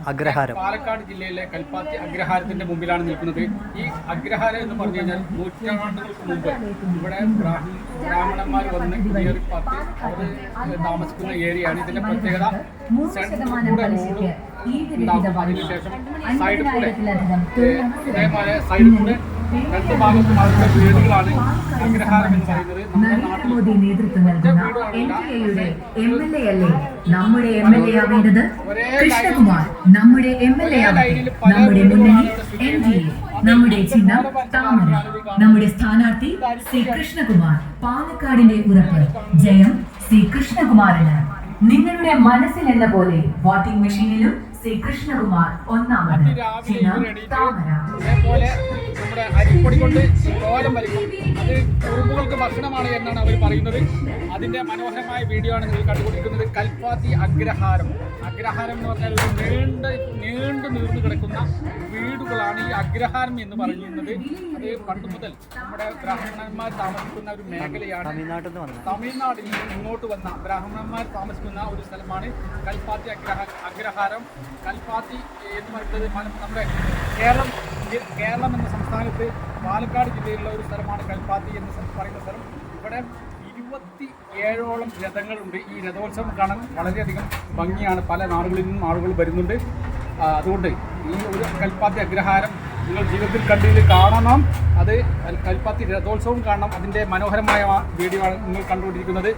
പാലക്കാട് ജില്ലയിലെ കൽപ്പാത്തി അഗ്രഹാരത്തിന്റെ മുമ്പിലാണ് നിൽക്കുന്നത്. ഈ അഗ്രഹാരം എന്ന് പറഞ്ഞു കഴിഞ്ഞാൽ നൂറ്റാണ്ടുകൾക്ക് മുമ്പ് ഇവിടെ ബ്രാഹ്മണന്മാർ വന്ന് കയറിപ്പാത്തി അവർ താമസിക്കുന്ന ഏരിയയാണ്. ഇതിന്റെ പ്രത്യേകത സെൻട്രൽ റോഡും ഉണ്ടാകും. അതിനുശേഷം സൈഡിൽ കൂടെ ഇതേപോലെ സൈഡിൽ കൂടെ രണ്ട് ഭാഗത്തും അവരുടെ വീടുകളാണ് അഗ്രഹാരം എന്ന് പറയുന്നത്. നരേന്ദ്രമോദി നേതൃത്വം നൽകുന്ന NDAയുടെ MLA അല്ലേ നമ്മുടെ MLA ആവേണ്ടത്? കൃഷ്ണകുമാർ നമ്മുടെ MLA ആവട്ടെ. നമ്മുടെ മുന്നണി NDA, നമ്മുടെ ചിഹ്നം താമര, നമ്മുടെ സ്ഥാനാർത്ഥി ശ്രീ കൃഷ്ണകുമാർ. പാലക്കാടിന്റെ ഉറപ്പ് ജയം ശ്രീ കൃഷ്ണകുമാറിന്. നിങ്ങളുടെ മനസ്സിൽ എന്ന പോലെ വോട്ടിംഗ് മെഷീനിലും ശ്രീ കൃഷ്ണകുമാർ ഒന്നാമത്, ചിഹ്നം താമര. അതേപോലെ നമ്മുടെ അരിപ്പൊടി കൊണ്ട് കോലം വലിക്കും. അത് കുറുമ്പുകൾക്ക് ഭക്ഷണമാണ് എന്നാണ് അവർ പറയുന്നത്. അതിന്റെ മനോഹരമായ വീഡിയോ ആണ് നിങ്ങൾ കണ്ടുകൊണ്ടിരിക്കുന്നത്. കൽപ്പാത്തി അഗ്രഹാരം. അഗ്രഹാരം എന്ന് പറഞ്ഞാൽ ഒരു നീണ്ടു നീർന്നു കിടക്കുന്ന വീടുകളാണ് ഈ അഗ്രഹാരം എന്ന് പറയുന്നത്. അത് പണ്ട് മുതൽ നമ്മുടെ ബ്രാഹ്മണന്മാർ താമസിക്കുന്ന ഒരു മേഖലയാണ്. തമിഴ്നാട്ടിൽ ഇങ്ങോട്ട് വന്ന ബ്രാഹ്മണന്മാർ താമസിക്കുന്ന ഒരു സ്ഥലമാണ് കൽപ്പാത്തി അഗ്രഹാരം. കൽപ്പാത്തി എന്ന് പറയുന്നത് നമ്മുടെ കേരളം എന്ന സംസ്ഥാനത്ത് പാലക്കാട് ജില്ലയിലുള്ള ഒരു സ്ഥലമാണ് കൽപ്പാത്തി എന്ന് പറയുന്ന സ്ഥലം. ഇവിടെ 27ഓളം രഥങ്ങളുണ്ട്. ഈ രഥോത്സവം കാണാൻ വളരെയധികം ഭംഗിയാണ്. പല നാടുകളിൽ നിന്നും ആളുകൾ വരുന്നുണ്ട്. അതുകൊണ്ട് ഈ ഒരു കൽപ്പാത്തി അഗ്രഹാരം നിങ്ങൾ ജീവിതത്തിൽ കണ്ടിട്ട് കാണണം. അത് കൽപ്പാത്തി രഥോത്സവം കാണണം. അതിൻ്റെ മനോഹരമായ വീഡിയോ ആണ് നിങ്ങൾ കണ്ടുകൊണ്ടിരിക്കുന്നത്.